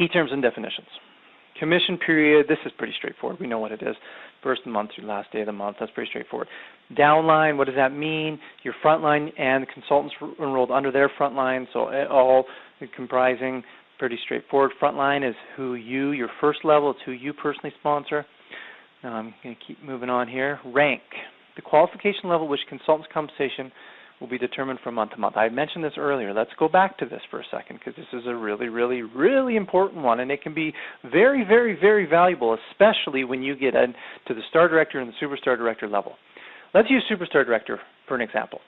Key terms and definitions. Commission period, this is pretty straightforward. We know what it is. First of the month through last day of the month. That's pretty straightforward. Downline, what does that mean? Your frontline and the consultants enrolled under their frontline, so all comprising, pretty straightforward. Frontline is who you, your first level, it's who you personally sponsor. Now I'm going to keep moving on here. Rank, the qualification level which consultants' compensation will be determined from month to month. I mentioned this earlier. Let's go back to this for a second because this is a really, really, really important one, and it can be very, very, very valuable, especially when you get into the Star Director and the Superstar Director level. Let's use Superstar Director for an example.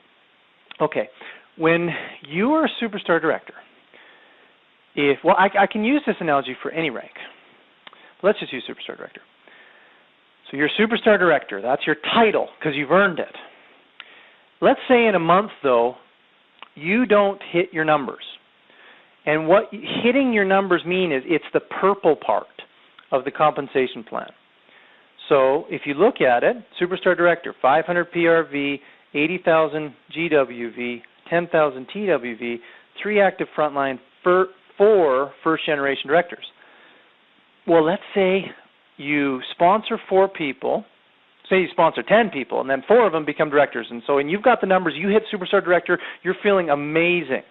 Okay, when you are a Superstar Director, I can use this analogy for any rank. Let's just use Superstar Director. So you're Superstar Director. That's your title because you've earned it. Let's say in a month, though, you don't hit your numbers. And what hitting your numbers mean is it's the purple part of the compensation plan. So if you look at it, Superstar Director, 500 PRV, 80,000 GWV, 10,000 TWV, 3 active frontline, 4 first-generation directors. Well, let's say you sponsor 4 people. Say you sponsor 10 people, and then 4 of them become directors. And so you've got the numbers. You hit Superstar Director. You're feeling amazing.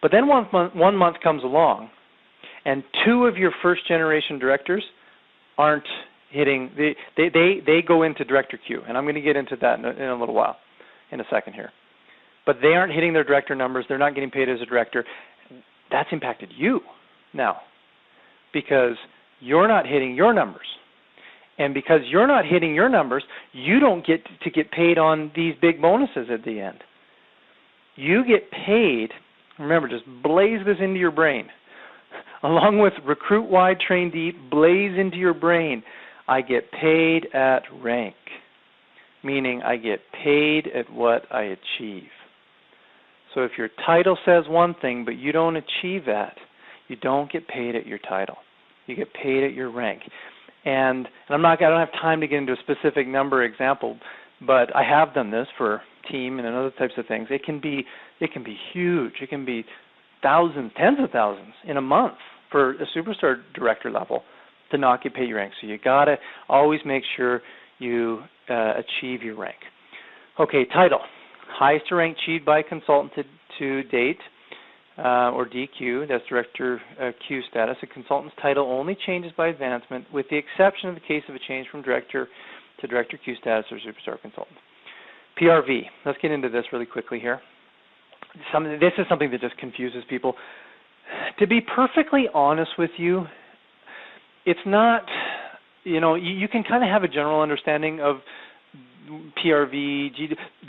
But then one month comes along, and 2 of your first-generation directors aren't hitting. They go into Director Q, and I'm going to get into that in a little while, in a second here. But they aren't hitting their director numbers. They're not getting paid as a director. That's impacted you now because you're not hitting your numbers. And because you're not hitting your numbers, you don't get to get paid on these big bonuses at the end. You get paid, remember, just blaze this into your brain. Along with recruit wide, train deep, blaze into your brain. I get paid at rank, meaning I get paid at what I achieve. So if your title says one thing, but you don't achieve that, you don't get paid at your title. You get paid at your rank. And I don't have time to get into a specific number example, but I have done this for team and other types of things. It can be huge. It can be thousands, tens of thousands in a month for a Superstar Director level to not get paid your rank. So you got to always make sure you achieve your rank. Okay, title. Highest rank achieved by a consultant to date. Or DQ, that's Director Q status. A consultant's title only changes by advancement with the exception of the case of a change from Director to Director Q status or Superstar Consultant. PRV, let's get into this really quickly here. This is something that just confuses people. To be perfectly honest with you, it's not, you can kind of have a general understanding of PRV,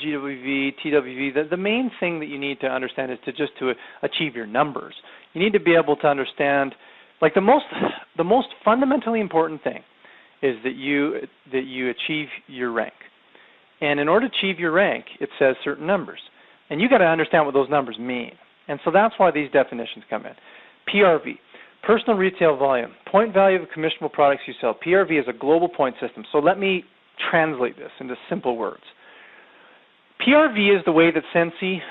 GWV, TWV. The main thing that you need to understand is to achieve your numbers. You need to be able to understand, like the most fundamentally important thing is that you achieve your rank. And in order to achieve your rank, it says certain numbers. And you got to understand what those numbers mean. And so that's why these definitions come in. PRV, personal retail volume, point value of commissionable products you sell. PRV is a global point system. So let me translate this into simple words. PRV is the way that Sensi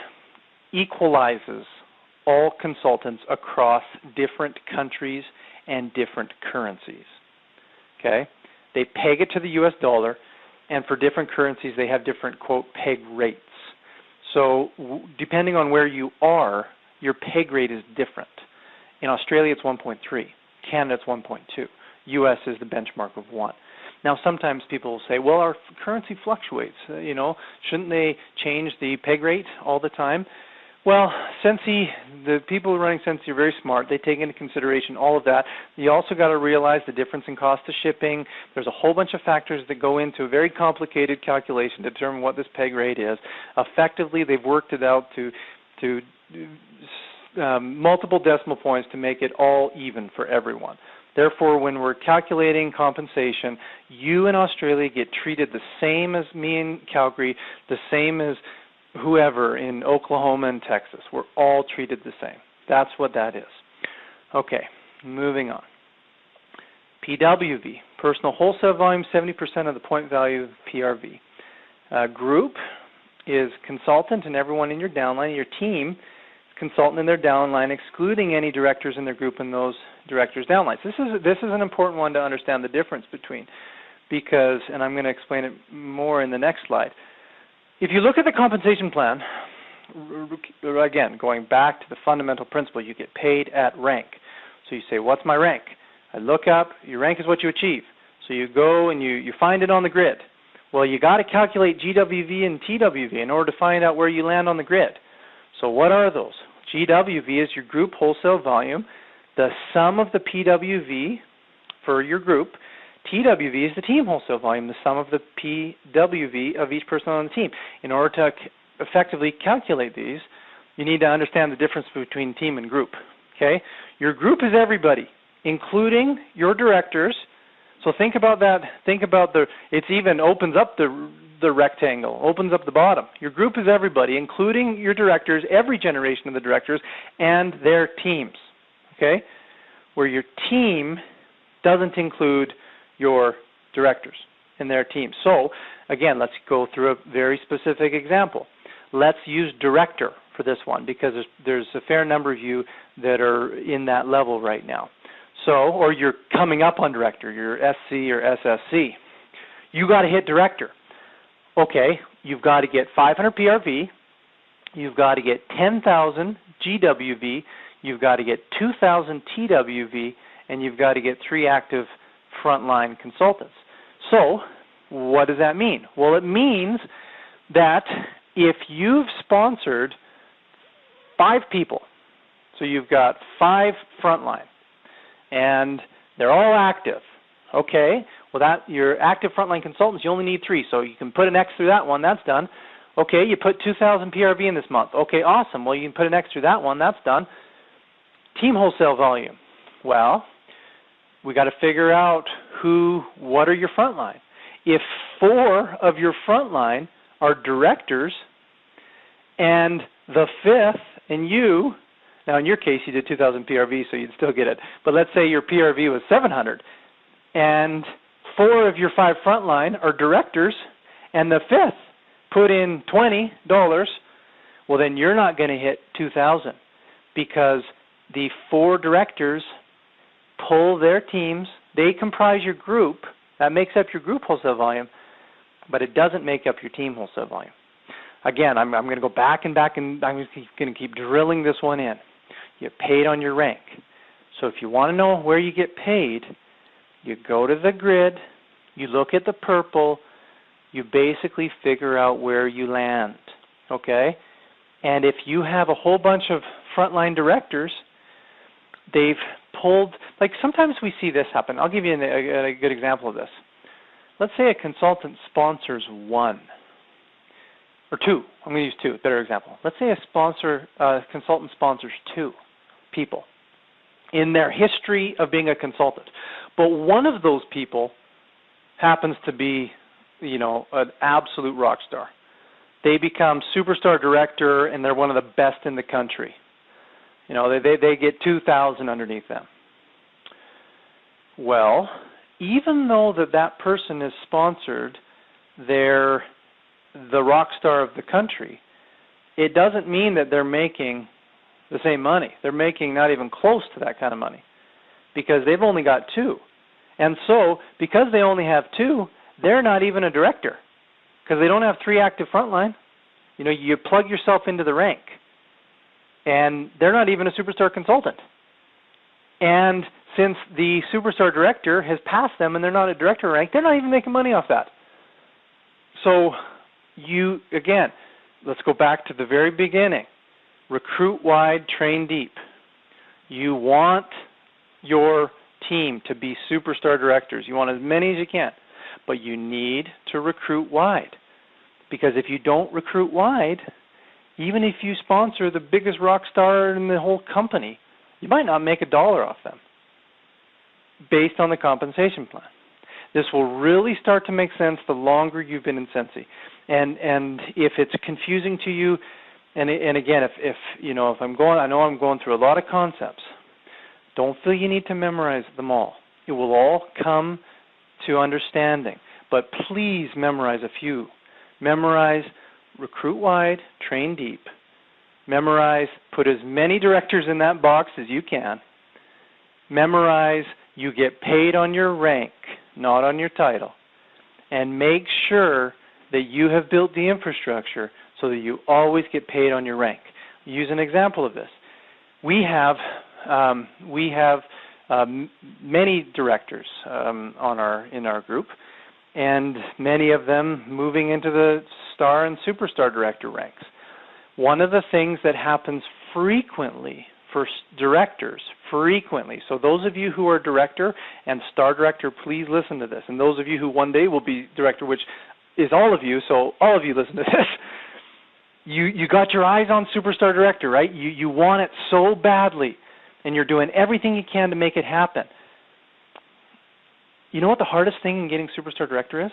equalizes all consultants across different countries and different currencies. Okay? They peg it to the US dollar, and for different currencies they have different, quote, peg rates. So depending on where you are, your peg rate is different. In Australia it's 1.3, Canada it's 1.2, US is the benchmark of 1. Now, sometimes people will say, well, our currency fluctuates. Shouldn't they change the peg rate all the time? Well, Sensi, the people running Sensi are very smart. They take into consideration all of that. You also got to realize the difference in cost of shipping. There's a whole bunch of factors that go into a very complicated calculation to determine what this peg rate is. Effectively, they've worked it out to multiple decimal points to make it all even for everyone. Therefore, when we're calculating compensation, you in Australia get treated the same as me in Calgary, the same as whoever in Oklahoma and Texas. We're all treated the same. That's what that is. Okay, moving on. PWV, personal wholesale volume, 70% of the point value of PRV. Group is consultant and everyone in your downline, your team, consultant in their downline, excluding any directors in their group and those directors' downlines. This is an important one to understand the difference between, because, and I'm going to explain it more in the next slide. If you look at the compensation plan, again, going back to the fundamental principle, you get paid at rank. So you say, what's my rank? I look up, your rank is what you achieve. So you go and you find it on the grid. Well, you got to calculate GWV and TWV in order to find out where you land on the grid. So what are those? GWV is your group wholesale volume, the sum of the PWV for your group. TWV is the team wholesale volume, the sum of the PWV of each person on the team. In order to effectively calculate these, you need to understand the difference between team and group. Okay? Your group is everybody, including your directors. So think about that. Think about it even opens up the rectangle, opens up the bottom. Your group is everybody, including your directors, every generation of the directors, and their teams. Okay? Where your team doesn't include your directors and their teams. So, again, let's go through a very specific example. Let's use director for this one, because there's a fair number of you that are in that level right now. So, or you're coming up on director, you're SC or SSC. You got to hit director. Okay, you've got to get 500 PRV, you've got to get 10,000 GWV, you've got to get 2,000 TWV, and you've got to get 3 active frontline consultants. So, what does that mean? Well, it means that if you've sponsored 5 people, so you've got 5 frontline, and they're all active, okay, well, that your active frontline consultants, you only need 3, so you can put an X through that one, that's done. Okay, you put 2,000 PRV in this month. Okay, awesome. Well, you can put an X through that one, that's done. Team wholesale volume. Well, we got to figure out what are your frontline. If 4 of your frontline are directors, and the 5th and you, now in your case you did 2,000 PRV, so you'd still get it, but let's say your PRV was 700, and 4 of your 5 frontline are directors, and the 5th put in $20, well then you're not going to hit 2,000, because the 4 directors pull their teams, they comprise your group, that makes up your group wholesale volume, but it doesn't make up your team wholesale volume. Again, I'm going to go back, and I'm going to keep drilling this one in. You get paid on your rank. So if you want to know where you get paid, you go to the grid, you look at the purple, you basically figure out where you land, okay? And if you have a whole bunch of frontline directors, they've pulled, like sometimes we see this happen. I'll give you a good example of this. Let's say a consultant sponsors 1 or 2. I'm going to use 2, better example. Let's say a consultant sponsors 2 people in their history of being a consultant. But one of those people happens to be, you know, an absolute rock star. They become superstar director, and they're one of the best in the country. You know, they get 2,000 underneath them. Well, even though that person is sponsored, they're the rock star of the country, it doesn't mean that they're making the same money. They're making not even close to that kind of money, because they've only got 2. And so, because they only have 2, they're not even a director, because they don't have 3 active frontline. You know, you plug yourself into the rank, and they're not even a superstar consultant. And since the superstar director has passed them and they're not a director rank, they're not even making money off that. So you, again, let's go back to the very beginning. Recruit wide, train deep. You want your team to be superstar directors. You want as many as you can, but you need to recruit wide. Because if you don't recruit wide, even if you sponsor the biggest rock star in the whole company, you might not make $1 off them based on the compensation plan. This will really start to make sense the longer you've been in Sensi. And if it's confusing to you, and again, if you know, if I'm going, I know I'm going through a lot of concepts. Don't feel you need to memorize them all. It will all come to understanding. But please memorize a few. Memorize recruit wide, train deep, Memorize, put as many directors in that box as you can. Memorize, you get paid on your rank, not on your title. And make sure that you have built the infrastructure so that you always get paid on your rank. Use an example of this. We have many directors in our group, and many of them moving into the star and superstar director ranks. One of the things that happens frequently for directors, so those of you who are director and star director, please listen to this. And those of you who one day will be director, which is all of you, so all of you listen to this. You got your eyes on superstar director, right? You want it so badly, and you're doing everything you can to make it happen. You know what the hardest thing in getting superstar director is?